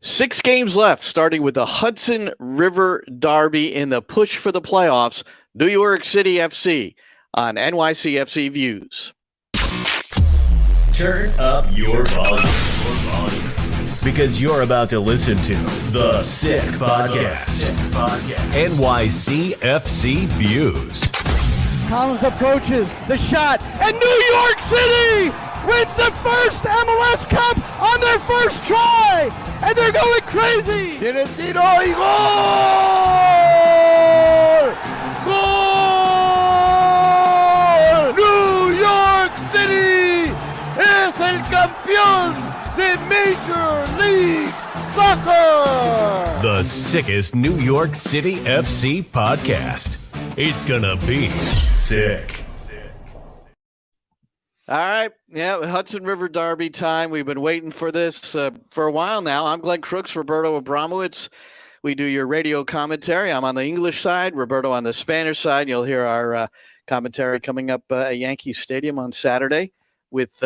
6 games left, starting with the Hudson River Derby in the push for the playoffs. New York City FC on NYCFC Views. Turn up your volume. Because you're about to listen to The Sick Podcast. NYCFC Views. Collins approaches the shot, and New York City wins the first MLS Cup on their first try, and they're going crazy. Tiene el tiro y gol! ¡Gol! New York City es el campeón de Major League Soccer. The sickest New York City FC podcast. It's gonna be sick. All right. Yeah, Hudson River Derby time. We've been waiting for this for a while now. I'm Glenn Crooks, Roberto Abramowitz. We do your radio commentary. I'm on the English side, Roberto on the Spanish side. You'll hear our commentary coming up at Yankee Stadium on Saturday with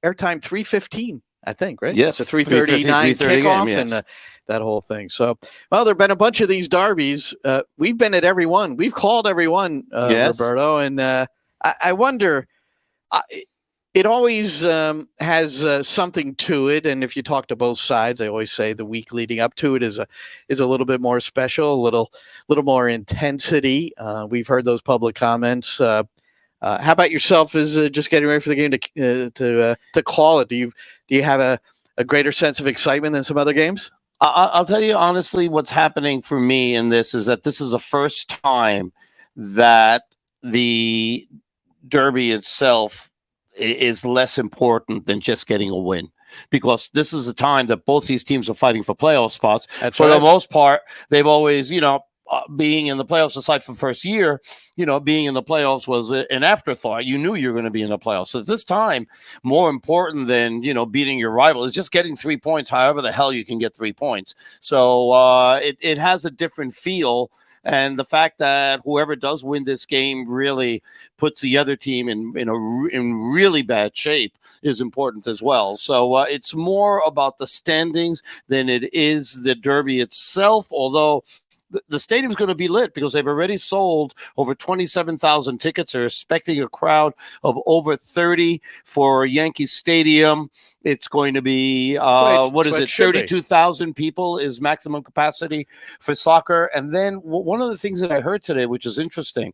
airtime 3:15, I think, right? Yes. It's a 3:39 kickoff game, yes. and that whole thing. So, well, there have been a bunch of these derbies. We've been at every one. We've called every one, Yes. Roberto. And I wonder... It always has something to it, and if you talk to both sides, I always say the week leading up to it is a little bit more special, a little more intensity. We've heard those public comments. How about yourself? Is just getting ready for the game to call it? Do you have a greater sense of excitement than some other games? I'll tell you honestly, what's happening for me in this is that this is the first time that the Derby itself is less important than just getting a win, because this is a time that both these teams are fighting for playoff spots. That's for right. the most part, they've always, being in the playoffs, aside from first year, being in the playoffs was an afterthought. You knew you were going to be in the playoffs. So this time, more important than, beating your rival is just getting 3 points, however the hell you can get 3 points. So it has a different feel. And the fact that whoever does win this game really puts the other team in really bad shape is important as well. So it's more about the standings than it is the Derby itself, although the stadium's going to be lit because they've already sold over 27,000 tickets. They're expecting a crowd of over 30 for Yankee Stadium. It's going to be, 32,000 people is maximum capacity for soccer. And then one of the things that I heard today, which is interesting,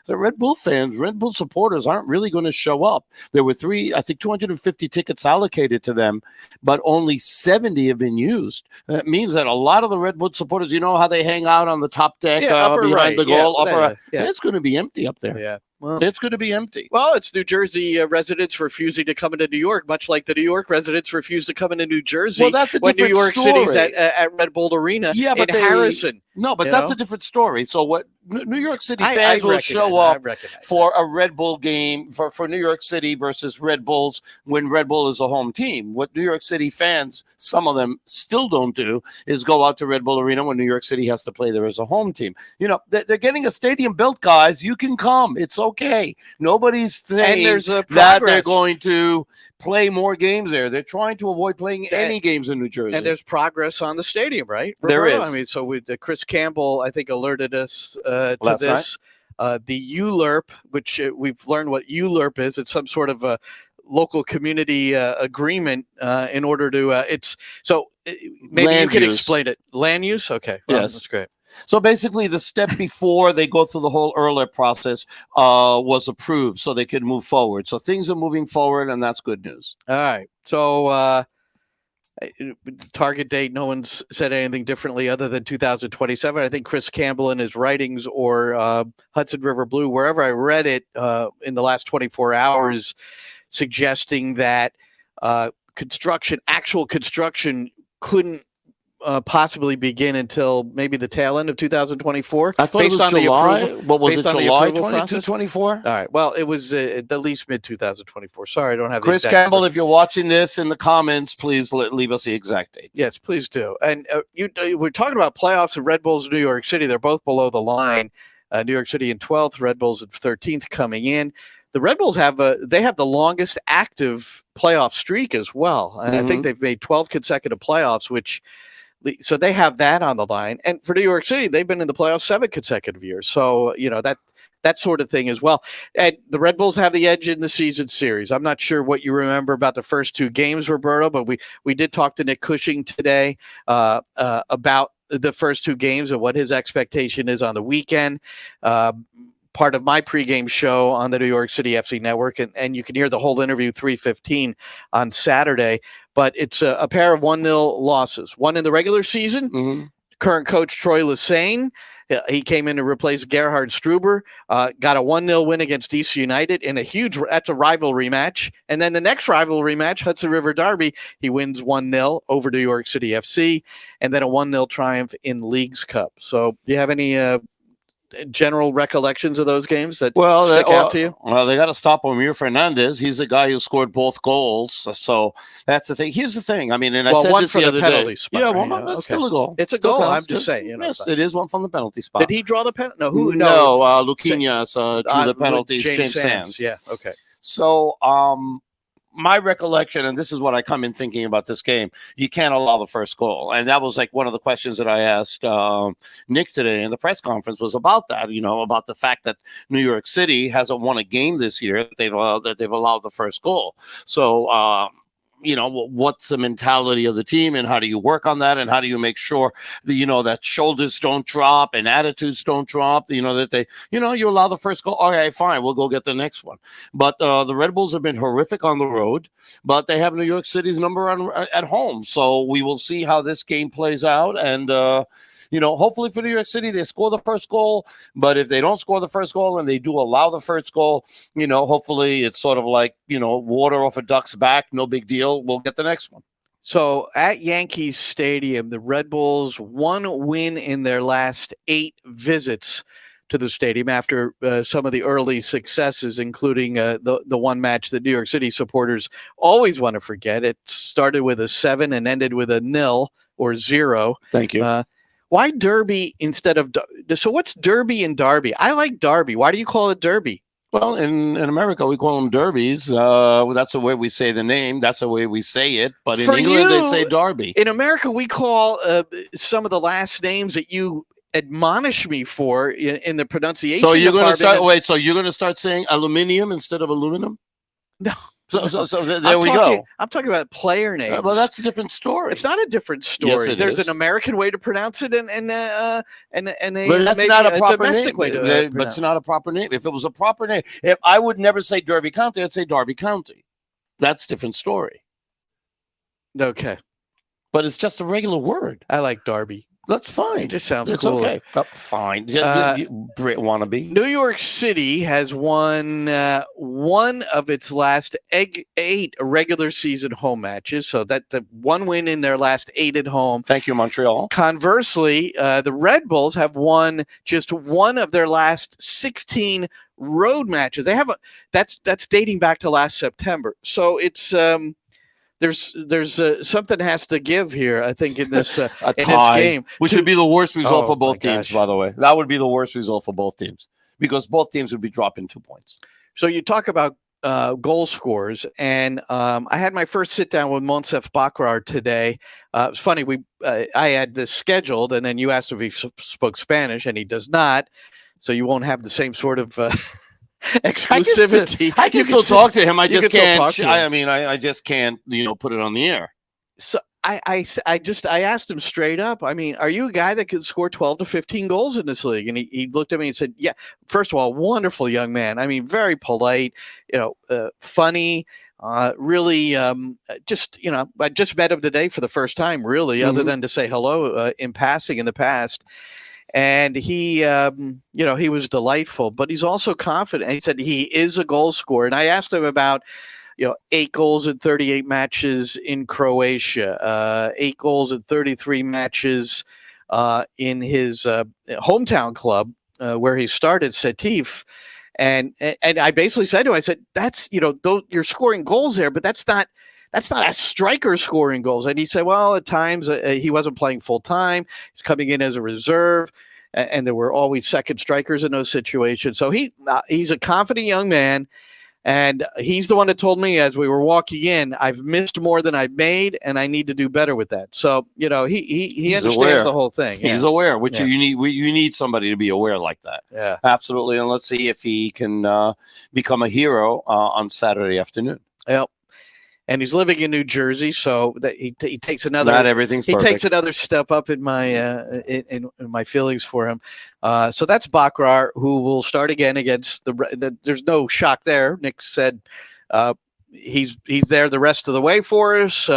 the Red Bull fans, Red Bull supporters aren't really going to show up. There were 250 tickets allocated to them, but only 70 have been used. That means that a lot of the Red Bull supporters, you know how they hang out on the top deck behind the goal, it's going to be empty up there. Yeah. Well, it's going to be empty. Well, it's New Jersey residents refusing to come into New York, much like the New York residents refuse to come into New Jersey. Well, that's a when New different York story. City's at Red Bull Arena in Harrison. No, but that's a different story. So what New York City fans will show up for a Red Bull game for New York City versus Red Bulls when Red Bull is a home team. What New York City fans, some of them still don't do, is go out to Red Bull Arena when New York City has to play there as a home team. They're getting a stadium built, guys. You can come. It's okay. Nobody's saying that they're going to play more games there. They're trying to avoid playing any games in New Jersey. And there's progress on the stadium, right? There is. I mean, so with Chris Campbell, I think, alerted us to this. The ULERP, which we've learned what ULERP is. It's some sort of a local community agreement in order to maybe land you could use. Explain it. Land use? Okay. Well, Yes. That's great. So basically, the step before they go through the whole earlier process was approved so they could move forward. So things are moving forward, and that's good news. All right. So target date, no one's said anything differently other than 2027. I think Chris Campbell in his writings or Hudson River Blue, wherever I read it in the last 24 hours, suggesting that actual construction couldn't possibly begin until maybe the tail end of 2024. I thought based it was on July. The approval, What was based it, on the July approval 2024? All right. Well, it was at least mid-2024. Sorry, I don't have the Chris exact Campbell, number. if you're watching this in the comments, please leave us the exact date. Yes, please do. And we're talking about playoffs of Red Bulls, New York City. They're both below the line. New York City in 12th, Red Bulls at 13th coming in. The Red Bulls have the longest active playoff streak as well. And I think they've made 12 consecutive playoffs, which So they have that on the line. And for New York City, they've been in the playoffs 7 consecutive years. So, that sort of thing as well. And the Red Bulls have the edge in the season series. I'm not sure what you remember about the first 2 games, Roberto, but we did talk to Nick Cushing today about the first 2 games and what his expectation is on the weekend. Part of my pregame show on the New York City FC Network, and you can hear the whole interview 3:15 on Saturday. But it's a pair of 1-0 losses. One in the regular season. Mm-hmm. Current coach Troy Lesane, he came in to replace Gerhard Struber, got a 1-0 win against DC United in that's a rivalry match. And then the next rivalry match, Hudson River Derby, he wins 1-0 over New York City FC, and then a 1-0 triumph in Leagues Cup. So do you have any general recollections of those games that stick out to you? Well, they got to stop Omir Fernandez. He's the guy who scored both goals. So that's the thing. Here's the thing. I mean, and I said this the other day. Spot, yeah, well, that's still a goal. It's a still goal. counts. I'm just saying. Yes, it is one from the penalty spot. Did he draw the penalty? No, No, Luquinhas drew the penalties. James Sands. Yeah, okay. So, my recollection, and this is what I come in thinking about this game, you can't allow the first goal. And that was like one of the questions that I asked Nick today in the press conference was about that, about the fact that New York City hasn't won a game this year that they've allowed the first goal. So, what's the mentality of the team and how do you work on that? And how do you make sure that, that shoulders don't drop and attitudes don't drop, that they, you allow the first goal. Okay, fine. We'll go get the next one. But the Red Bulls have been horrific on the road, but they have New York City's number at home. So we will see how this game plays out. And, hopefully for New York City, they score the first goal. But if they don't score the first goal and they do allow the first goal, hopefully it's sort of like, water off a duck's back. No big deal. We'll get the next one. So at Yankees Stadium, the Red Bulls 1 win in their last 8 visits to the stadium after some of the early successes, including the one match that New York City supporters always want to forget. It started with a 7 and ended with a 0 or 0. Thank you. Why Derby instead of – so what's Derby and Derby? I like Derby. Why do you call it Derby? Well, in America, we call them derbies. That's the way we say the name. That's the way we say it. But in England, they say Derby. In America, we call some of the last names that you admonish me for in the pronunciation. So you're going to start – wait, so you're going to start saying aluminium instead of aluminum? No. So there we go. I'm talking about player names. Well, that's a different story. It's not a different story. Yes, There's an American way to pronounce it and a but that's not a proper domestic name. way to but it's not a proper name. If it was a proper name, if I would never say Derby County, I'd say Derby County. That's a different story. Okay. But it's just a regular word. I like Derby. That's fine. It just sounds it's cool. Okay. Fine. Brit wannabe. New York City has won one of its last 8 regular season home matches. So that's 1 win in their last 8 at home. Thank you, Montreal. Conversely, the Red Bulls have won just 1 of their last 16 road matches. They have that's dating back to last September. So it's There's something has to give here, I think, in this game. Which would be the worst result for both teams, by the way. That would be the worst result for both teams because both teams would be dropping 2 points. So you talk about goal scorers, and I had my first sit down with Monsef Bakrar today. It's funny, I had this scheduled, and then you asked if he spoke Spanish, and he does not. So you won't have the same sort of exclusivity. I can still talk to him. I just can't. I just can't, put it on the air. So I asked him straight up. I mean, are you a guy that could score 12 to 15 goals in this league? And he looked at me and said, "Yeah." First of all, wonderful young man. I mean, very polite. Funny. Really, I just met him today for the first time. Really, other than to say hello in passing in the past. And he was delightful, but he's also confident. He said he is a goal scorer. And I asked him about, 8 goals in 38 matches in Croatia, 8 goals in 33 matches in his hometown club where he started, Setif. And I basically said to him, I said, that's, you're scoring goals there, but that's not a striker scoring goals. And he said, well, at times he wasn't playing full time. He's coming in as a reserve, and there were always second strikers in those situations. So he's a confident young man. And he's the one that told me as we were walking in, I've missed more than I've made, and I need to do better with that. So, he understands aware. the whole thing. He's aware, which you need somebody to be aware like that. Yeah, absolutely. And let's see if he can become a hero on Saturday afternoon. Yep. And he's living in New Jersey, so that he takes another. Not everything's perfect. He takes another step up in my in my feelings for him. So that's Bakrar, who will start again against there's no shock there. Nick said he's there the rest of the way for us,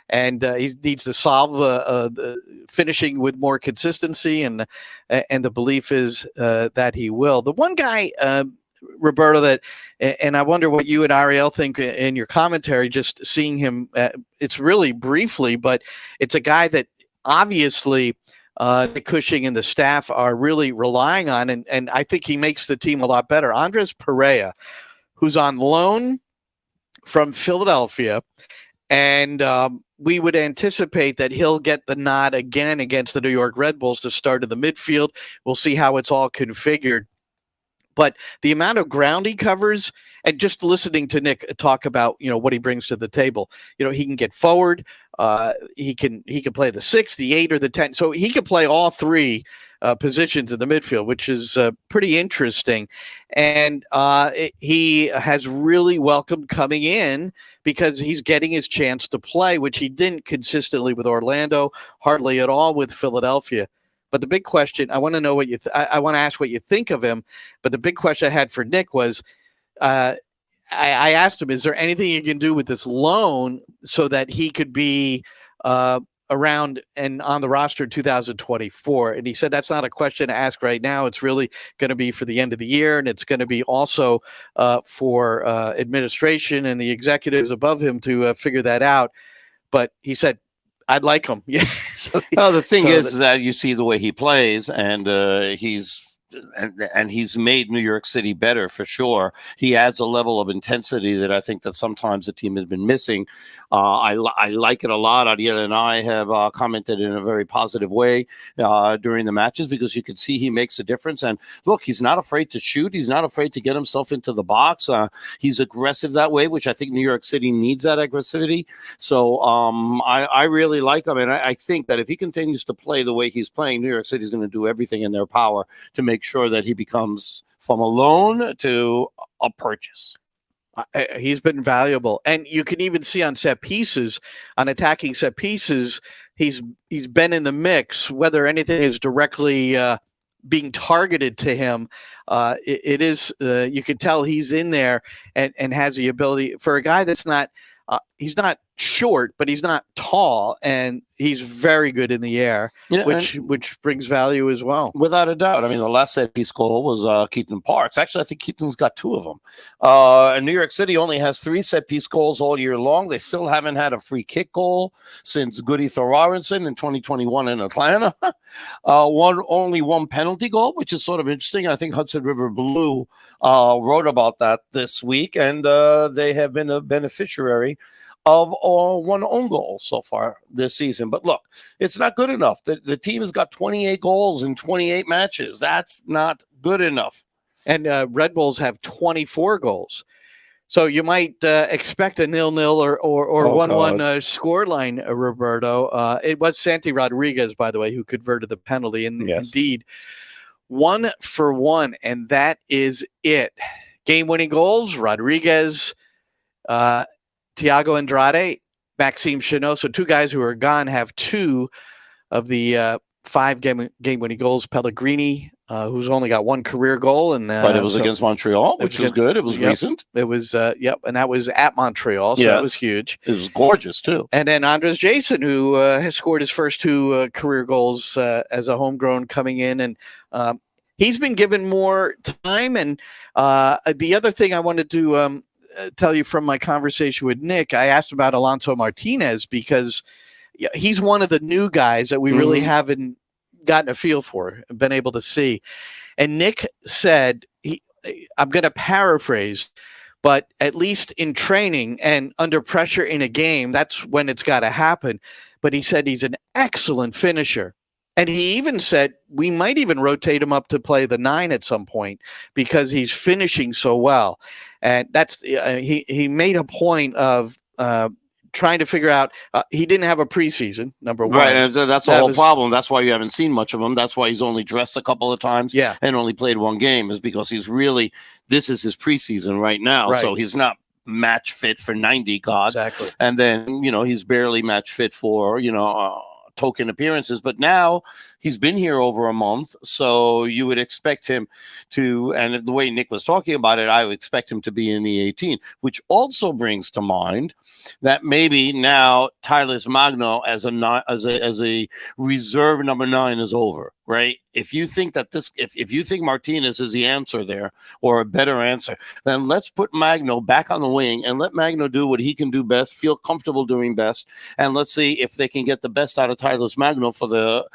and he needs to solve the finishing with more consistency, and the belief is that he will. The one guy. Roberto, that, and I wonder what you and Ariel think in your commentary, just seeing him, it's really briefly, but it's a guy that obviously Nick Cushing and the staff are really relying on, and I think he makes the team a lot better. Andres Perea, who's on loan from Philadelphia, and we would anticipate that he'll get the nod again against the New York Red Bulls to start in the midfield. We'll see how it's all configured. But the amount of ground he covers, and just listening to Nick talk about, what he brings to the table, he can get forward, he can play the 6, the 8, or the 10. So he can play all three positions in the midfield, which is pretty interesting. And he has really welcomed coming in because he's getting his chance to play, which he didn't consistently with Orlando, hardly at all with Philadelphia. But the big question, I want to know what you I want to ask what you think of him. But the big question I had for Nick was, I asked him, is there anything you can do with this loan so that he could be around and on the roster in 2024? And he said that's not a question to ask right now. It's really going to be for the end of the year, and it's going to be also for administration and the executives above him to figure that out. But he said, I'd like him. Yeah. The thing is that you see the way he plays, and he's made New York City better for sure. He adds a level of intensity that I think that sometimes the team has been missing. I like it a lot. Ariel and I have commented in a very positive way during the matches because you can see he makes a difference. And look, he's not afraid to shoot. He's not afraid to get himself into the box. He's aggressive that way, which I think New York City needs that aggressivity. So I really like him. And I think that if he continues to play the way he's playing, New York City is going to do everything in their power to make sure that he becomes from a loan to a purchase. He's been valuable, and you can even see on set pieces, on attacking set pieces, he's been in the mix. Whether anything is directly being targeted to him, it is you can tell he's in there and has the ability for a guy that's not. He's not short, but he's not tall, and he's very good in the air, which brings value as well. Without a doubt. I mean, the last set piece goal was Keaton Parks. Actually, I think Keaton's got 2 of them. And New York City only has 3 set piece goals all year long. They still haven't had a free kick goal since Goody Thorarensen in 2021 in Atlanta. Only one penalty goal, which is sort of interesting. I think Hudson River Blue wrote about that this week, and they have been a beneficiary of one own goal so far this season. But look, it's not good enough. The team has got 28 goals in 28 matches. That's not good enough. And Red Bulls have 24 goals. So you might expect a 0-0 or 1-1 score line, Roberto. It was Santi Rodriguez, by the way, who converted the penalty. And indeed, 1 for 1, and that is it. Game-winning goals, Rodriguez, Thiago Andrade, Maxime Chanot. So 2 guys who are gone have 2 of the 5 game-winning goals. Pellegrini, who's only got 1 career goal. But it was against Montreal, which was good. It was recent. It was, and that was at Montreal, so that was huge. It was gorgeous, too. And then Andres Jason, who has scored his first 2 career goals as a homegrown coming in. And he's been given more time. And the other thing I wanted to tell you from my conversation with Nick, I asked about Alonso Martinez because he's one of the new guys that we really haven't gotten a feel for, been able to see. And Nick said, I'm going to paraphrase, but at least in training and under pressure in a game, that's when it's got to happen. But he said he's an excellent finisher. And he even said we might even rotate him up to play the 9 at some point because he's finishing so well. And that's he made a point of trying to figure out he didn't have a preseason, number one. Right, and that's the whole problem. That's why you haven't seen much of him. That's why he's only dressed a couple of times and only played one game, is because this is his preseason right now. Right. So he's not match fit for 90, God. Exactly. And then, he's barely match fit for, token appearances, but now he's been here over a month, so you would expect him to, and the way Nick was talking about it, I would expect him to be in the 18, which also brings to mind that maybe now Tyler Magno as a reserve number 9 is over, right? If you think that if you think Martinez is the answer there, or a better answer, then let's put Magno back on the wing and let Magno do what he can do best, feel comfortable doing best, and let's see if they can get the best out of Tyler Magno for the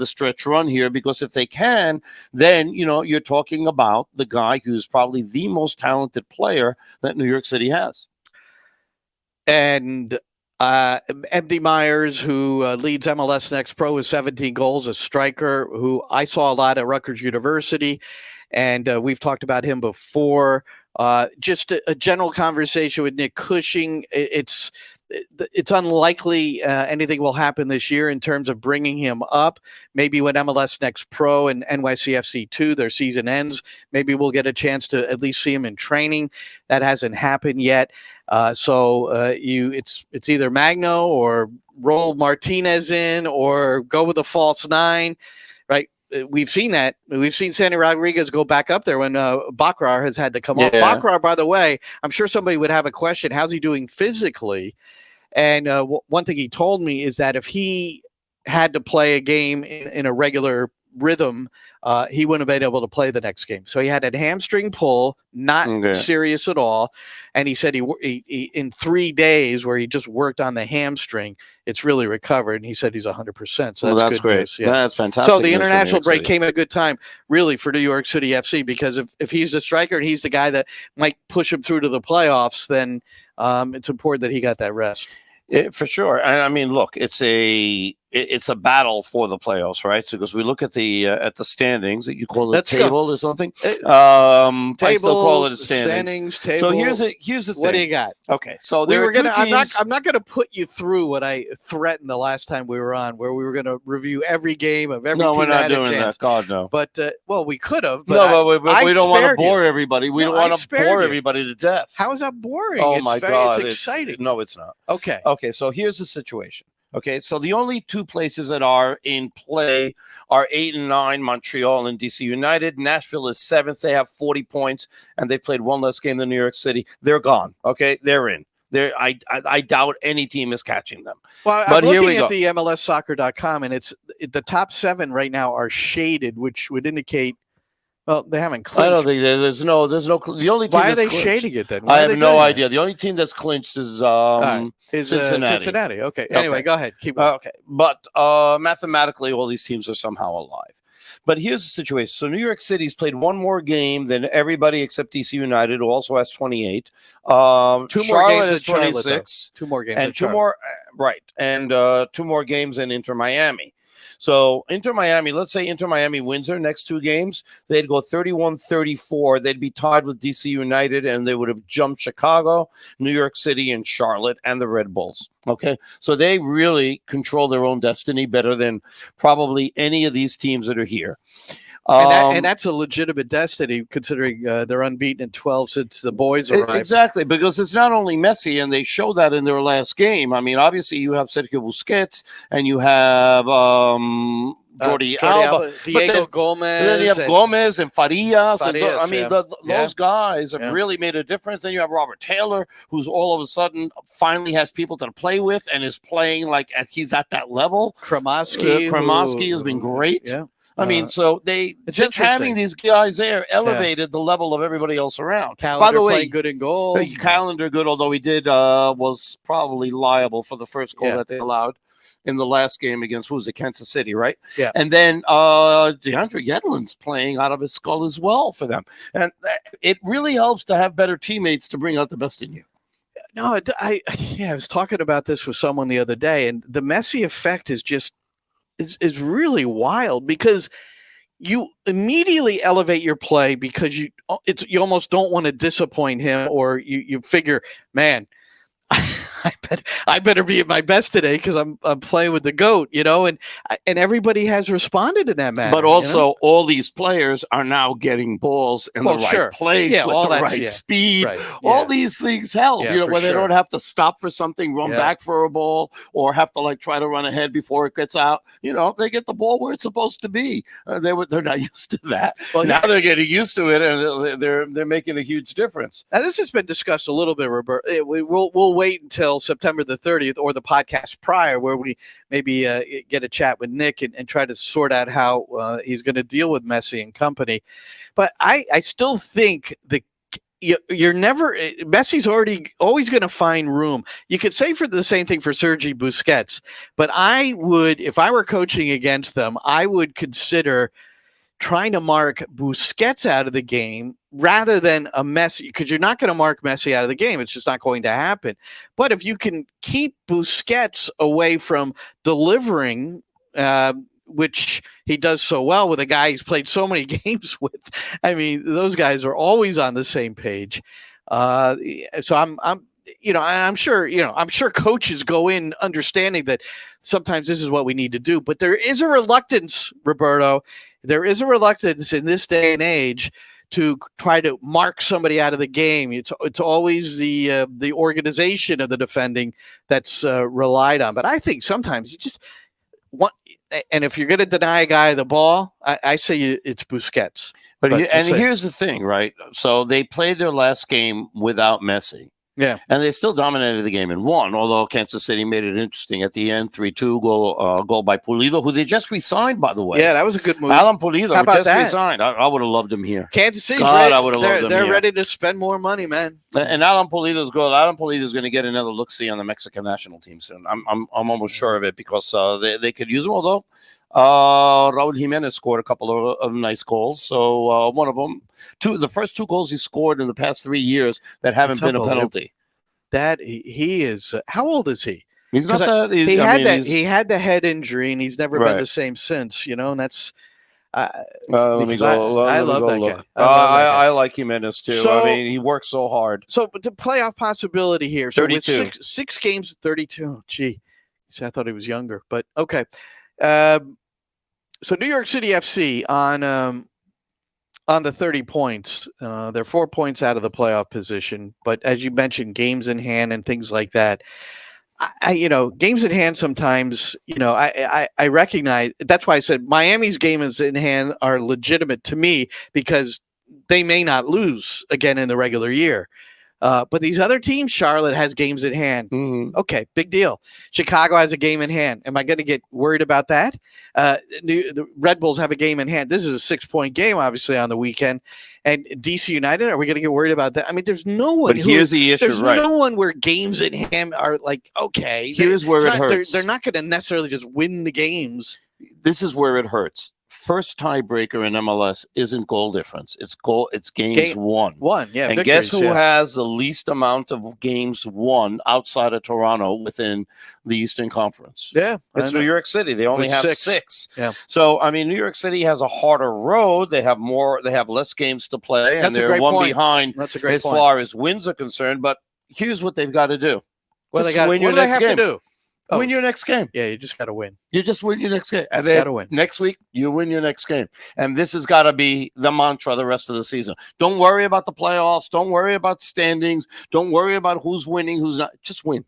stretch run here. Because if they can, then you're talking about the guy who's probably the most talented player that New York City has. And MD Myers, who leads MLS Next Pro with 17 goals, a striker who I saw a lot at Rutgers University, and we've talked about him before. Just a general conversation with Nick Cushing. It's unlikely anything will happen this year in terms of bringing him up. Maybe when MLS Next Pro and NYCFC 2, their season ends, maybe we'll get a chance to at least see him in training. That hasn't happened yet. So it's either Magno or roll Martinez in or go with a false 9, right? We've seen that. We've seen Sandy Rodriguez go back up there when Bakrar has had to come off. Bakrar, by the way, I'm sure somebody would have a question. How's he doing physically? And one thing he told me is that if he had to play a game in a regular rhythm, he wouldn't have been able to play the next game. So he had a hamstring pull, not serious at all. And he said he in 3 days where he just worked on the hamstring, it's really recovered. And he said he's 100%. So that's good great. News. Yeah. That's fantastic. So the international break came at a good time, really, for New York City FC, because if he's the striker and he's the guy that might push him through to the playoffs, then it's important that he got that rest. For sure. And I mean, look, it's a battle for the playoffs, right? So because we look at the standings, you call it table or something. Table, I still call it a standings. Table. So here's the thing. What do you got? Okay, so I'm not gonna put you through what I threatened the last time we were on, where we were gonna review every game of every team. No, we're not that had doing a chance. that. God, no. But well, we could have. But we don't want to bore everybody. We don't want to bore everybody to death. How is that boring? Oh my God, it's exciting. No, it's not. Okay. Okay, so here's the situation. Okay, so the only 2 places that are in play are 8 and 9, Montreal and DC United. Nashville is 7th. They have 40 points, and they've played one less game than New York City. They're gone. Okay, they're in. I doubt any team is catching them. Well, I'm looking at the MLSsoccer.com, and it's the top 7 right now are shaded, which would indicate. Well, they haven't clinched. I don't think there's no. The only team. Why are they clinched, shading it then? I have no idea. The only team that's clinched is Cincinnati. Okay. Anyway, go ahead. Keep going. Okay, but mathematically, all these teams are somehow alive. But here's the situation. So New York City's played one more game than everybody except DC United, who also has 28. 2 more Charlotte games has 26. 2 more games. And 2 more, right. And 2 more games in Inter Miami. So Inter Miami, let's say Inter Miami wins their next 2 games, they'd go 31-34. They'd be tied with DC United, and they would have jumped Chicago, New York City, and Charlotte, and the Red Bulls. Okay, so they really control their own destiny better than probably any of these teams that are here. And that's a legitimate destiny, considering they're unbeaten in 12 since the boys arrived. Exactly, because it's not only Messi, and they show that in their last game. I mean, obviously, you have Sergio Busquets, and you have Jordi Alba, Diego Gomez. And then you have Gomez and Farias. Those guys have Yeah. really made a difference. And you have Robert Taylor, who's all of a sudden finally has people to play with and is playing like he's at that level. Kremovsky has been great. Yeah. I mean, so just having these guys there elevated the level of everybody else around. Calendar By the way, playing good in goal. Calendar good, although he was probably liable for the first goal that they allowed in the last game against Kansas City, right? Yeah. And then DeAndre Yedlin's playing out of his skull as well for them, and it really helps to have better teammates to bring out the best in you. No, I was talking about this with someone the other day, and the Messi effect is just is really wild because you immediately elevate your play because you almost don't want to disappoint him, or you figure, man, I better be at my best today because I'm playing with the GOAT, and everybody has responded in that manner. But also, all these players are now getting balls in the right place with the right speed. Right. All these things help, where they don't have to stop for something, run back for a ball, or have to try to run ahead before it gets out. They get the ball where it's supposed to be. They're not used to that. Well, now they're getting used to it, and they're making a huge difference. Now, this has been discussed a little bit, Roberto. We'll wait until September the 30th or the podcast prior, where we maybe get a chat with Nick and try to sort out how he's going to deal with Messi and company. But I still think Messi's always going to find room. You could say for the same thing for Sergi Busquets, but if I were coaching against them, I would consider trying to mark Busquets out of the game rather than a Messi, because you're not going to mark Messi out of the game. It's just not going to happen. But if you can keep Busquets away from delivering, which he does so well with a guy he's played so many games with. I mean, those guys are always on the same page. So I'm sure coaches go in understanding that sometimes this is what we need to do, but there is a reluctance, Roberto. There is a reluctance in this day and age to try to mark somebody out of the game. It's always the organization of the defending that's relied on. But I think sometimes you just want, and if you're going to deny a guy the ball, I say it's Busquets. Here's the thing, right? So they played their last game without Messi. Yeah. And they still dominated the game and won, although Kansas City made it interesting at the end. 3-2 goal by Pulido, who they just re-signed, by the way. Yeah, that was a good move. Alan Pulido just re-signed. I would have loved him here. Kansas City's I would have loved him They're here. ready to spend more money, man. And Alan Pulido's goal. Alan Pulido's going to get another look-see on the Mexican national team soon. I'm almost sure of it because they could use him, although Raul Jimenez scored a couple of nice goals. So one of them, the first two goals he scored in the past 3 years that haven't been a penalty. That he is. How old is he? He's not that. He had the head injury, and he's never been the same since. And that's. Let me go. I love that guy. I like Jimenez too. So, he works so hard. So, but the playoff possibility here. So 32. With six games, 32. Oh, gee, see, I thought he was younger, but okay. So New York City FC on the 30 points, they're 4 points out of the playoff position. But as you mentioned, games in hand and things like that. Games in hand sometimes, I recognize. That's why I said Miami's games in hand are legitimate to me because they may not lose again in the regular year. But these other teams, Charlotte has games in hand. Mm-hmm. Okay, big deal. Chicago has a game in hand. Am I going to get worried about that? The Red Bulls have a game in hand. This is a 6-point game, obviously, on the weekend. And DC United, are we going to get worried about that? I mean, there's no one. But here's the issue, there's no one where games in hand are like, okay. Here's where it hurts. They're not going to necessarily just win the games. This is where it hurts. First tiebreaker in MLS isn't goal difference. It's games won. Yeah. And guess who has the least amount of games won outside of Toronto within the Eastern Conference? Yeah. It's New York City. They only have six. Yeah. So, I mean, New York City has a harder road. They have less games to play, and they're one behind as far as wins are concerned. But here's what they've got to do. What do they have to do? Win your next game. Yeah, you just got to win. You just win your next game. And then got to win. Next week, you win your next game. And this has got to be the mantra the rest of the season. Don't worry about the playoffs. Don't worry about standings. Don't worry about who's winning, who's not. Just win.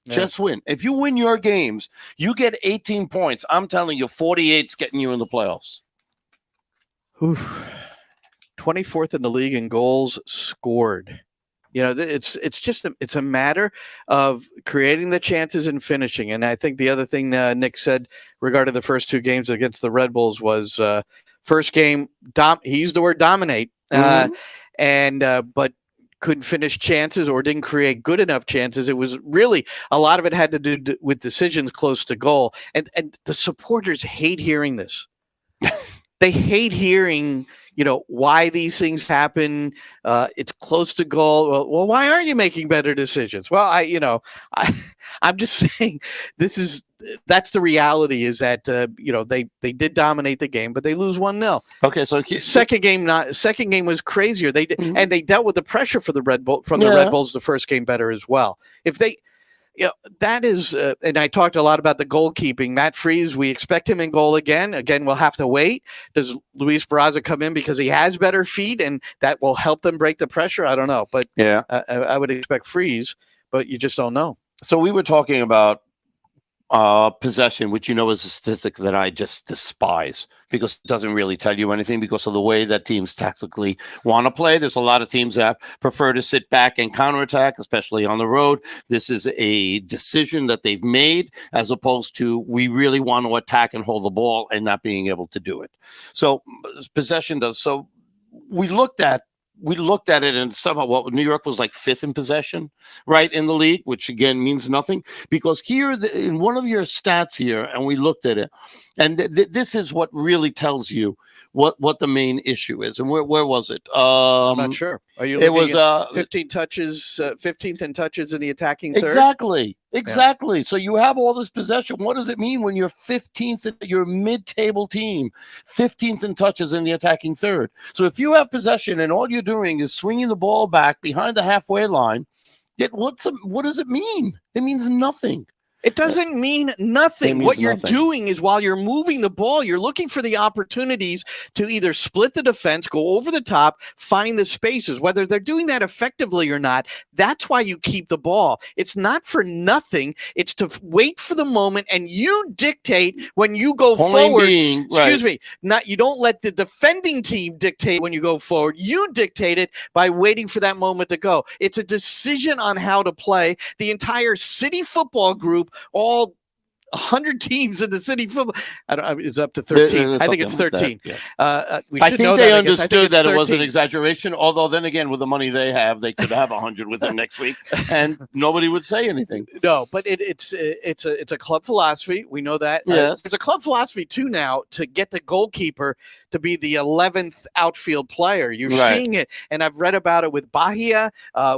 Yeah. Just win. If you win your games, you get 18 points. I'm telling you, 48's getting you in the playoffs. 24th in the league in goals scored. It's just it's a matter of creating the chances and finishing. And I think the other thing Nick said regarding the first two games against the Red Bulls was first game, he used the word dominate, but couldn't finish chances or didn't create good enough chances. It was really a lot of it had to do with decisions close to goal. And the supporters hate hearing this. They hate hearing why these things happen. It's close to goal. Well, why aren't you making better decisions? Well, I'm just saying that's the reality is that, they did dominate the game, but they lose 1-0. Okay. So second game was crazier. They did, and they dealt with the pressure for the Red Bull from the Red Bulls the first game better as well. If they, that is, and I talked a lot about the goalkeeping. Matt Freese, we expect him in goal again. Again, we'll have to wait. Does Luis Barraza come in because he has better feet and that will help them break the pressure? I don't know, but I would expect Freese, but you just don't know. So we were talking about possession, which is a statistic that I just despise because it doesn't really tell you anything because of the way that teams tactically want to play. There's a lot of teams that prefer to sit back and counterattack, especially on the road. This is a decision that they've made as opposed to we really want to attack and hold the ball and not being able to do it. So possession does. So we looked at it and somehow New York was like 5th in possession, right, in the league, which again means nothing because here in one of your stats here, and we looked at it, and this is what really tells you what the main issue is. And where was it? I'm not sure. Are you? It was 15 touches, 15th in touches in the attacking third. Exactly. Yeah. So you have all this possession. What does it mean when you're 15th, your mid-table team, 15th in touches in the attacking third? So if you have possession and all you're doing is swinging the ball back behind the halfway line, what does it mean? It means nothing. It doesn't mean nothing. What you're doing is while you're moving the ball, you're looking for the opportunities to either split the defense, go over the top, find the spaces. Whether they're doing that effectively or not, that's why you keep the ball. It's not for nothing. It's to wait for the moment, and you dictate when you go forward. Excuse me. You don't let the defending team dictate when you go forward. You dictate it by waiting for that moment to go. It's a decision on how to play. The entire City Football Group, all 100 teams in the City football. It's up to 13. I think it's 13. I think they understood that it was an exaggeration. Although then again, with the money they have, they could have 100 with them next week, and nobody would say anything. No, but it's a club philosophy. We know that. Yes. There's a club philosophy too now to get the goalkeeper to be the 11th outfield player. You're seeing it, and I've read about it with Bahia,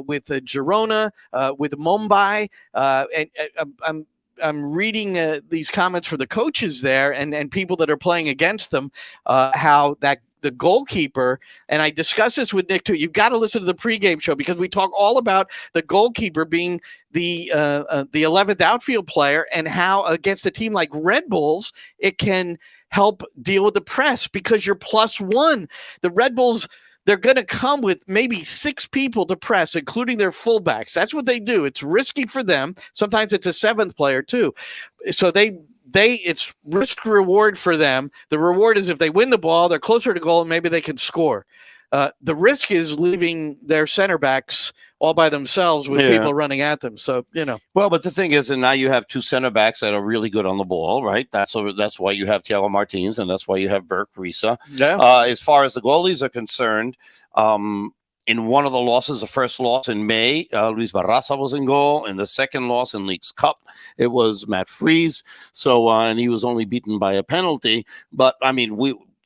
with Girona, with Mumbai, and I'm reading these comments for the coaches there and people that are playing against them, how that the goalkeeper, and I discussed this with Nick too. You've got to listen to the pregame show because we talk all about the goalkeeper being the 11th outfield player and how against a team like Red Bulls, it can help deal with the press because you're +1. The Red Bulls, they're going to come with maybe 6 people to press, including their fullbacks. That's what they do. It's risky for them. Sometimes it's a 7th player too. So it's risk reward for them. The reward is if they win the ball, they're closer to goal and maybe they can score. The risk is leaving their center backs all by themselves with people running at them. So, Well, but the thing is, and now you have 2 center backs that are really good on the ball, right? That's why you have Thiago Martins, and that's why you have Burke Risa. Yeah. As far as the goalies are concerned, in one of the losses, the first loss in May, Luis Barraza was in goal. In the second loss in League's Cup, it was Matt Freese. So, and he was only beaten by a penalty. But, I mean,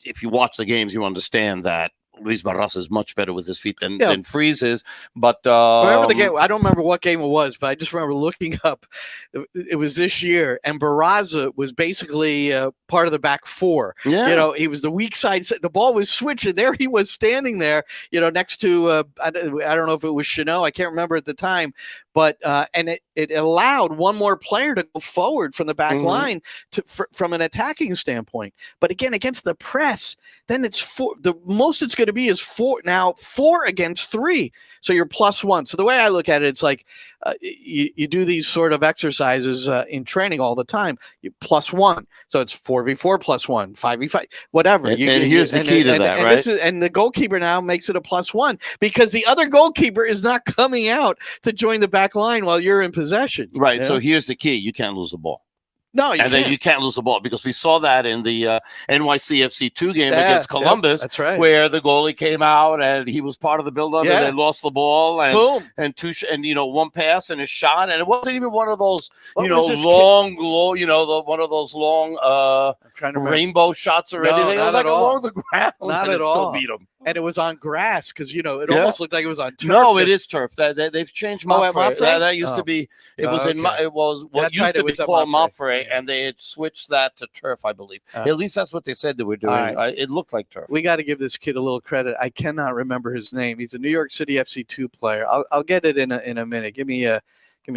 if you watch the games, you understand that Luis Barraza is much better with his feet than Freese is. But remember the game? I don't remember what game it was, but I just remember looking up. It was this year, and Barraza was basically part of the back 4. Yeah. He was the weak side. The ball was switching. There he was standing there, next to I don't know if it was Chanel. I can't remember at the time. But and it allowed one more player to go forward from the back line from an attacking standpoint. But again, against the press, then it's 4. The most it's going to be is 4 now. 4 against 3. So you're +1. So the way I look at it, it's like you do these sort of exercises in training all the time. You +1. So it's 4v4 +1, 5v5, whatever. And here's the key to that, right? And the goalkeeper now makes it a +1 because the other goalkeeper is not coming out to join the back line while you're in possession. Right. So here's the key. You can't lose the ball. No, you and then can't. you can't lose the ball, because we saw that in the NYCFC 2 game against Columbus. That's right. Where the goalie came out and he was part of the build-up, and they lost the ball, and boom, and one pass and a shot, and it wasn't even one of those one of those long rainbow shots or anything. It was like along the ground. Not at all. Still beat them. And it was on grass, because it almost looked like it was on turf. No, it is turf. They've changed Montfray. That used to be. It was what used to be called Montfray, and they had switched that to turf, I believe. At least that's what they said they were doing. Right. It looked like turf. We got to give this kid a little credit. I cannot remember his name. He's a New York City FC2 player. I'll get it in a minute. Give me a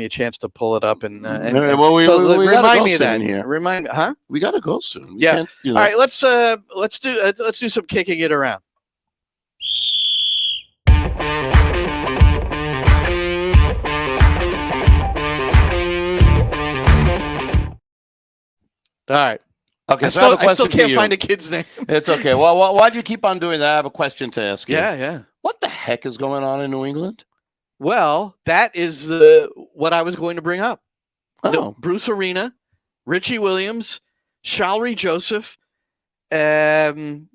chance to pull it up and remind me of that. Here. Remind me, huh? We got to go soon. Yeah. All right. Let's do some kicking it around. All right. Okay. I still can't find a kid's name. It's okay. Well, why do you keep on doing that? I have a question to ask you. Yeah. What the heck is going on in New England? Well, that is what I was going to bring up. Oh. No, Bruce Arena, Richie Williams, Shalry Joseph. Who am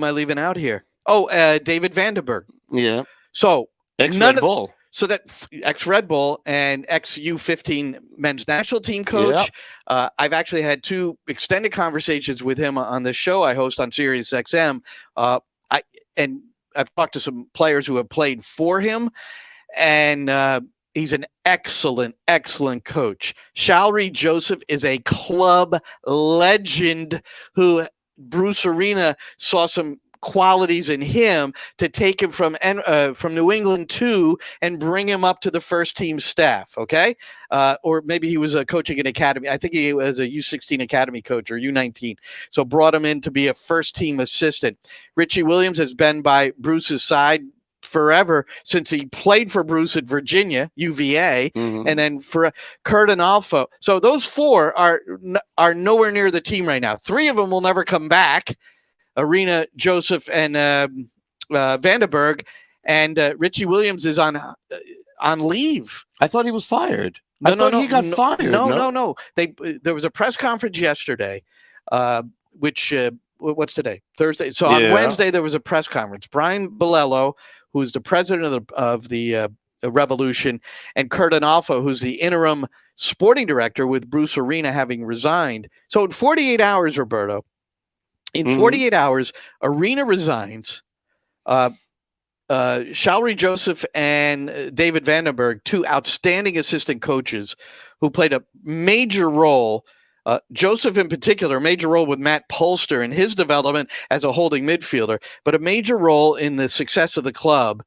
I leaving out here? Oh, David Vandenberg. Yeah. So ex-Red Bull. So that ex-Red Bull and ex-U15 men's national team coach. Yeah. I've actually had 2 extended conversations with him on the show I host on Sirius XM. And I've talked to some players who have played for him, and he's an excellent, excellent coach. Shalry Joseph is a club legend who Bruce Arena saw some qualities in him to take him from New England 2 and bring him up to the first team staff. Okay. Or maybe he was coaching an academy. I think he was a U16 academy coach or U19. So brought him in to be a first team assistant. Richie Williams has been by Bruce's side forever since he played for Bruce at Virginia, UVA, and then for Kurt and Alpha. So those 4 are nowhere near the team right now. 3 of them will never come back. Arena, Joseph, and Vandenberg, and Richie Williams is on leave. I thought he was fired. I thought he got fired. No. There was a press conference yesterday, which what's today? Thursday. So on Wednesday there was a press conference. Brian Bilello, who's the president of the Revolution, and Kurt Analfo, who's the interim sporting director with Bruce Arena having resigned. So in 48 hours, Roberto. In 48 hours, Arena resigns. Shalry Joseph and David Vandenberg, 2 outstanding assistant coaches who played a major role. Joseph, in particular, a major role with Matt Polster in his development as a holding midfielder, but a major role in the success of the club.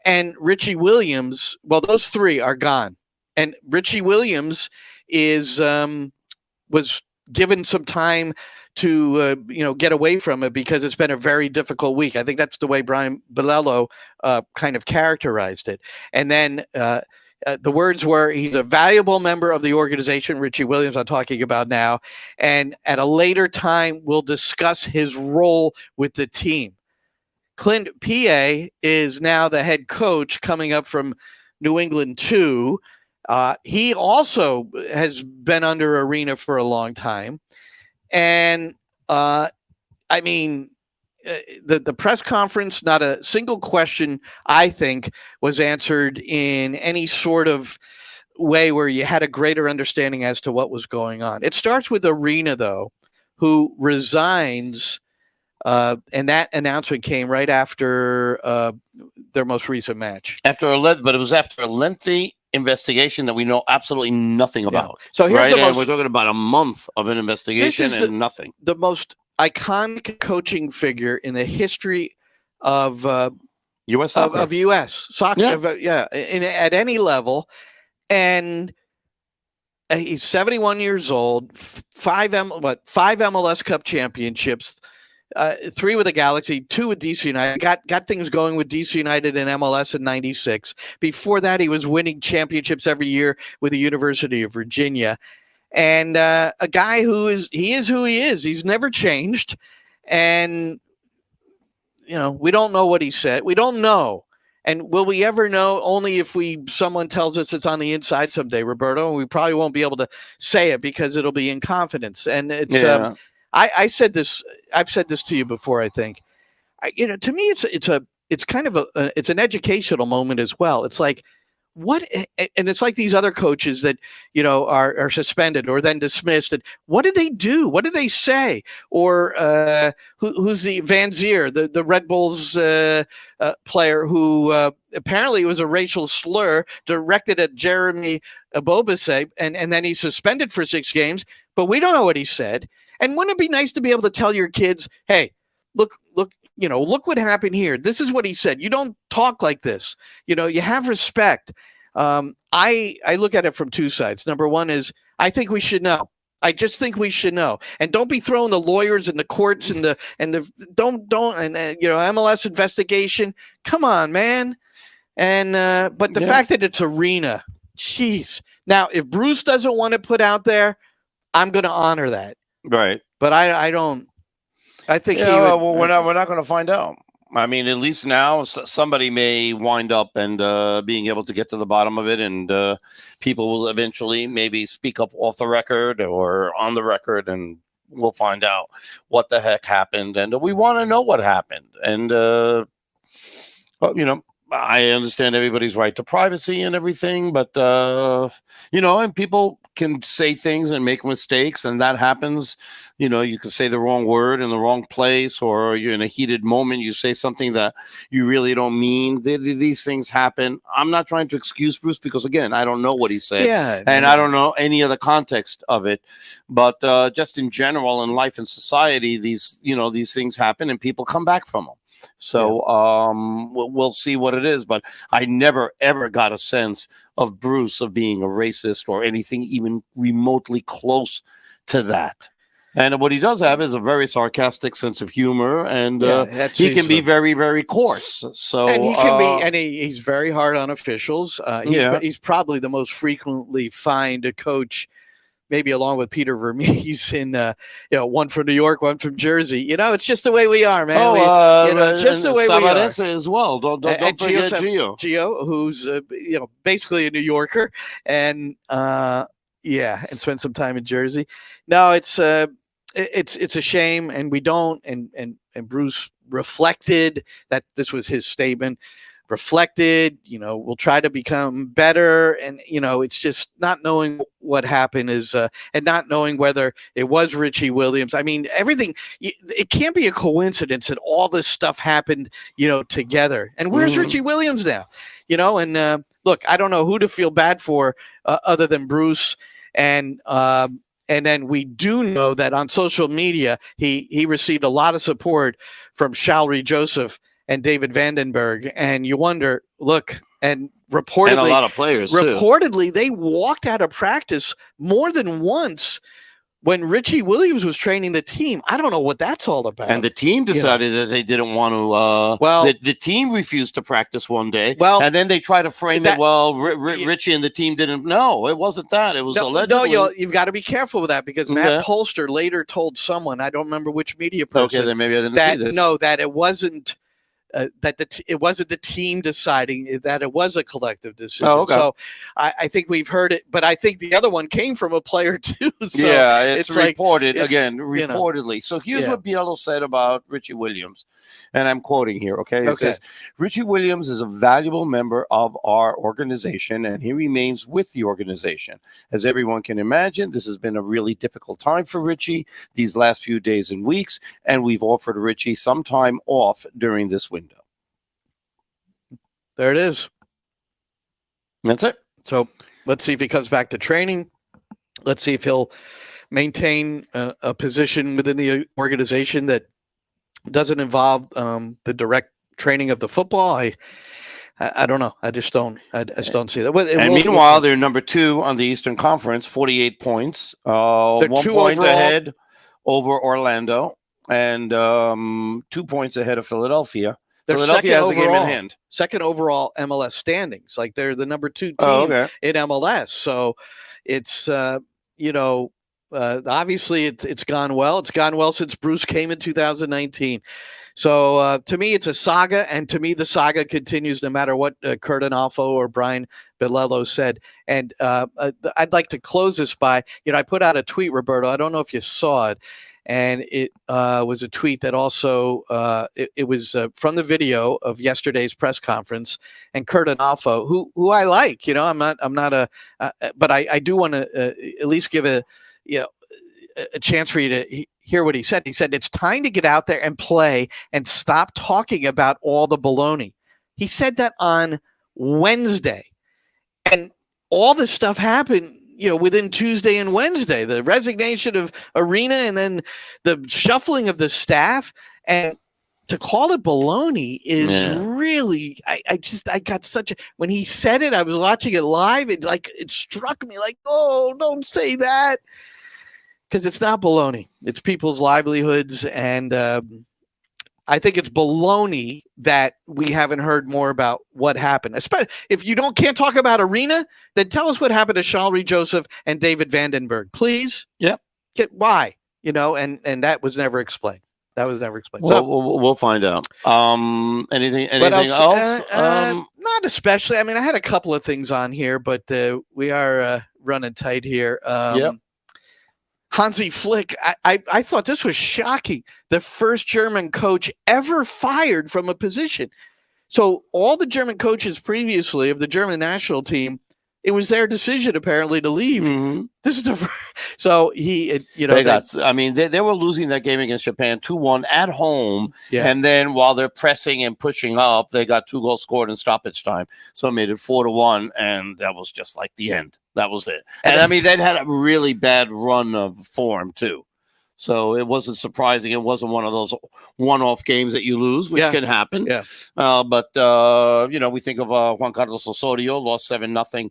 And Richie Williams, well, those 3 are gone. And Richie Williams was given some time to get away from it because it's been a very difficult week. I think that's the way Brian Bilello kind of characterized it. And then the words were, he's a valuable member of the organization, Richie Williams I'm talking about now, and at a later time we'll discuss his role with the team. Clint P.A. is now the head coach coming up from New England 2. He also has been under Arena for a long time. And the press conference, not a single question, I think, was answered in any sort of way where you had a greater understanding as to what was going on. It starts with Arena, though, who resigns, and that announcement came right after their most recent match. But it was after a lengthy investigation that we know absolutely nothing about. Yeah. So here's we're talking about a month of an investigation and nothing. The most iconic coaching figure in the history of U.S. soccer. Of U.S. soccer, at any level, and he's 71 years old. 5 MLS Cup championships. 3 with the Galaxy, 2 with DC United. Got things going with DC United and MLS in '96. Before that, he was winning championships every year with the University of Virginia. And a guy who is who he is. He's never changed. And we don't know what he said. We don't know. And will we ever know? Only if someone tells us it's on the inside someday, Roberto. And we probably won't be able to say it because it'll be in confidence. And it's I said this. I've said this to you before. I think, to me, it's kind of it's an educational moment as well. It's like, and it's like these other coaches that, are suspended or then dismissed. And what did they do? What did they say? Or who's the Van Zier, the Red Bulls player who apparently was a racial slur directed at Jeremy Ebobisse, and then he's suspended for 6 games, but we don't know what he said. And wouldn't it be nice to be able to tell your kids, hey, look, look what happened here. This is what he said. You don't talk like this. You have respect. I look at it from 2 sides. Number one is I think we should know. I just think we should know. And don't be throwing the lawyers and the courts and MLS investigation. Come on, man. And but the fact that it's arena, jeez. Now, if Bruce doesn't want to put out there, I'm going to honor that. Right. But I don't. I think we're not going to find out. I mean, at least now somebody may wind up and being able to get to the bottom of it, and people will eventually maybe speak up off the record or on the record, and we'll find out what the heck happened. And we want to know what happened. And I understand everybody's right to privacy and everything, but and people can say things and make mistakes, and that happens. You can say the wrong word in the wrong place, or you're in a heated moment, you say something that you really don't mean. These things happen. I'm not trying to excuse Bruce because, again, I don't know what he said, and I don't know any of the context of it. But just in general, in life and society, these things happen, and people come back from them. So we'll see what it is. But I never, ever got a sense of Bruce of being a racist or anything even remotely close to that. And what he does have is a very sarcastic sense of humor, and he can be very, very coarse. So and he can be, and he's very hard on officials. He's probably the most frequently fined coach, maybe along with Peter Vermees in, one from New York, one from Jersey. It's just the way we are, man. Just the way we are. As well. Don't forget Gio, who's basically a New Yorker, and and spent some time in Jersey. No, it's a shame, and we don't. And Bruce reflected that this was his statement. Reflected, we'll try to become better, and it's just not knowing what happened is and not knowing whether it was Richie Williams. I mean, everything, it can't be a coincidence that all this stuff happened together. And where's Richie Williams now? And look, I don't know who to feel bad for other than Bruce. And then we do know that on social media he received a lot of support from Shalry Joseph and David Vandenberg, and you wonder, look, and reportedly, and a lot of players reportedly, they walked out of practice more than once when Richie Williams was training the team. I don't know what that's all about. And the team decided that they didn't want to. The team refused to practice one day. And then they try to frame it. Richie and the team didn't. No, it wasn't that. It was allegedly. No, you've got to be careful with that because Matt Polster later told someone, I don't remember which media person. Okay, then maybe I didn't see this. No, that it wasn't. It wasn't the team deciding, that it was a collective decision. Oh, okay. So I think we've heard it, but I think the other one came from a player too. So it's reported reportedly. So here's what Biello said about Richie Williams, and I'm quoting here. Okay, it says Richie Williams is a valuable member of our organization, and he remains with the organization. As everyone can imagine, this has been a really difficult time for Richie these last few days and weeks, and we've offered Richie some time off during this window. There it is. That's it. So let's see if he comes back to training. Let's see if he'll maintain a position within the organization that doesn't involve the direct training of the football. I don't know. I just don't see that. And meanwhile, they're number 2 on the Eastern Conference, 48 points. 1 point ahead over Orlando, and 2 points ahead of Philadelphia. They're Philadelphia has a game in hand. Second overall MLS standings. Like they're the number 2 team in MLS. So it's obviously it's gone well. It's gone well since Bruce came in 2019. So to me, it's a saga, and to me, the saga continues no matter what Kurt Anolfo or Brian Bilello said. And I'd like to close this by, I put out a tweet, Roberto. I don't know if you saw it, and it was a tweet that also it was from the video of yesterday's press conference, and Kurt Anolfo, who I like. I'm not but I do want to at least give a chance for you to hear what he said. He said, it's time to get out there and play and stop talking about all the baloney. He said that on Wednesday. And all this stuff happened, within Tuesday and Wednesday, the resignation of Arena and then the shuffling of the staff. And to call it baloney is really, I got such a, when he said it, I was watching it live. It struck me like, oh, don't say that. Because it's not baloney. It's people's livelihoods. And I think it's baloney that we haven't heard more about what happened. Especially if you can't talk about Arena, then tell us what happened to Shalry Joseph and David Vandenberg, please. Yep. Why? And that was never explained. That was never explained. Well, we'll find out. Anything else? Not especially. I mean, I had a couple of things on here, but we are running tight here. Yep. Hansi Flick, I thought this was shocking. The first German coach ever fired from a position. So all the German coaches previously of the German national team, it was their decision apparently to leave. Mm-hmm. This is the so he, they were losing that game against Japan 2-1 at home, and then while they're pressing and pushing up, they got 2 goals scored in stoppage time, so it made it 4-1, and that was just like the end. That was it. And they'd had a really bad run of form too. So it wasn't surprising. It wasn't one of those one-off games that you lose, which can happen. Yeah. But we think of Juan Carlos Osorio, lost 7-0,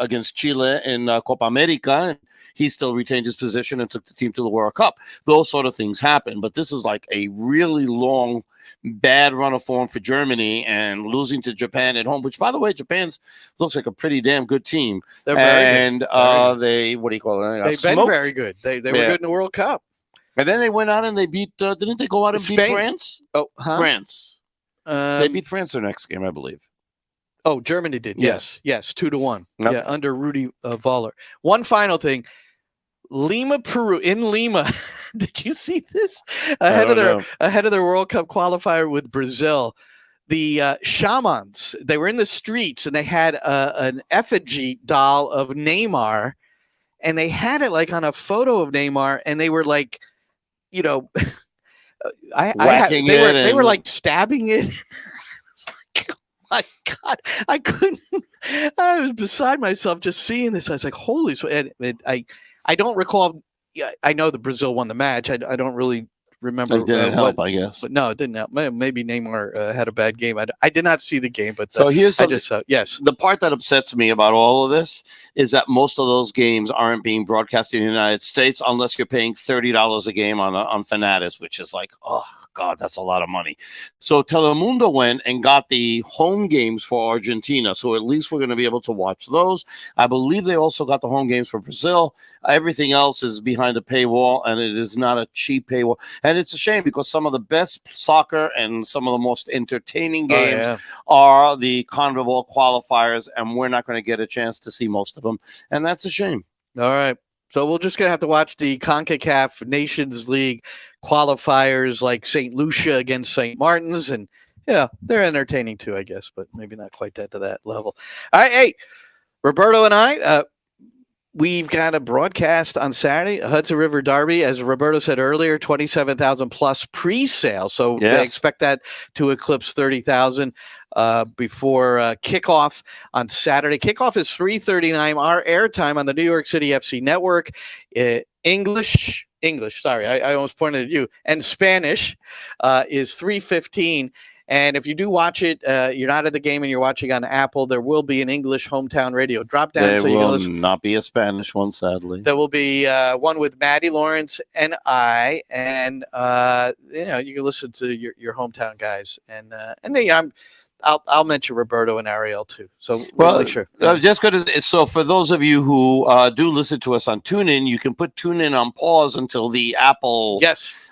against Chile in Copa America. And he still retained his position and took the team to the World Cup. Those sort of things happen. But this is like a really long, bad run of form for Germany, and losing to Japan at home, which, by the way, Japan's looks like a pretty damn good team. They're very good. They, what do you call it? They've been very good. They were good in the World Cup. And then they went out and they beat, didn't they go out and beat France? Oh, huh? France. They beat France their next game, I believe. Oh, Germany did. Yes. 2-1. Yep. Yeah, under Rudi Voller. One final thing. Lima, Peru, in Lima. Did you see this? Ahead of their World Cup qualifier with Brazil, the shamans, they were in the streets and they had an effigy doll of Neymar, and they had it like on a photo of Neymar, and they were like, they were like stabbing it. My God, I couldn't. I was beside myself just seeing this. I was like, "Holy!" I don't recall. Yeah, I know that Brazil won the match. I don't really remember. It didn't help, I guess. But no, it didn't help. Maybe Neymar had a bad game. I did not see the game, but so here's yes. The part that upsets me about all of this is that most of those games aren't being broadcast in the United States unless you're paying $30 a game on Fanatics, which is like, oh God, that's a lot of money. So Telemundo went and got the home games for Argentina. So at least we're going to be able to watch those. I believe they also got the home games for Brazil. Everything else is behind a paywall, and it is not a cheap paywall. And it's a shame because some of the best soccer and some of the most entertaining games are the CONMEBOL qualifiers, and we're not going to get a chance to see most of them. And that's a shame. All right. So we're just going to have to watch the CONCACAF Nations League qualifiers like St. Lucia against St. Martin's. And, they're entertaining too, I guess, but maybe not quite to that level. All right. Hey, Roberto and I, we've got a broadcast on Saturday, Hudson River Derby. As Roberto said earlier, 27,000 plus pre-sale. So they expect that to eclipse 30,000 before kickoff on Saturday. Kickoff is 3:39. Our airtime on the New York City FC network, English, sorry, I almost pointed at you, and Spanish is 3:15. And if you do watch it, you're not at the game and you're watching on Apple, there will be an English hometown radio drop down. There will not be a Spanish one, sadly. There will be one with Maddie Lawrence and I, and you can listen to your hometown guys. And I'll mention Roberto and Ariel too. So we'll make sure. Just good as so for those of you who do listen to us on TuneIn, you can put TuneIn on pause until the Apple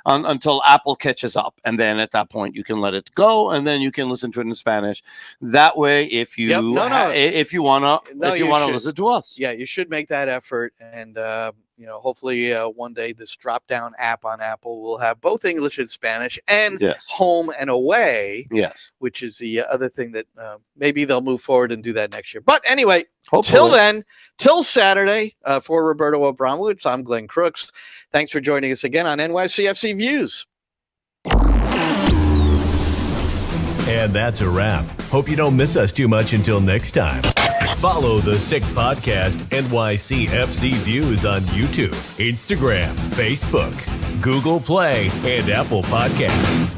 until Apple catches up, and then at that point you can let it go, and then you can listen to it in Spanish. That way, if you if you wanna listen to us, you should make that effort, and hopefully one day this drop-down app on Apple will have both English and Spanish, and home and away. Yes, which is the other thing that maybe they'll move forward and do that next year. But anyway, hopefully. till Saturday, for Roberto Abramowitz, I'm Glenn Crooks. Thanks for joining us again on NYCFC Views. And that's a wrap. Hope you don't miss us too much until next time. Follow the Sick Podcast NYCFC Views on YouTube, Instagram, Facebook, Google Play, and Apple Podcasts.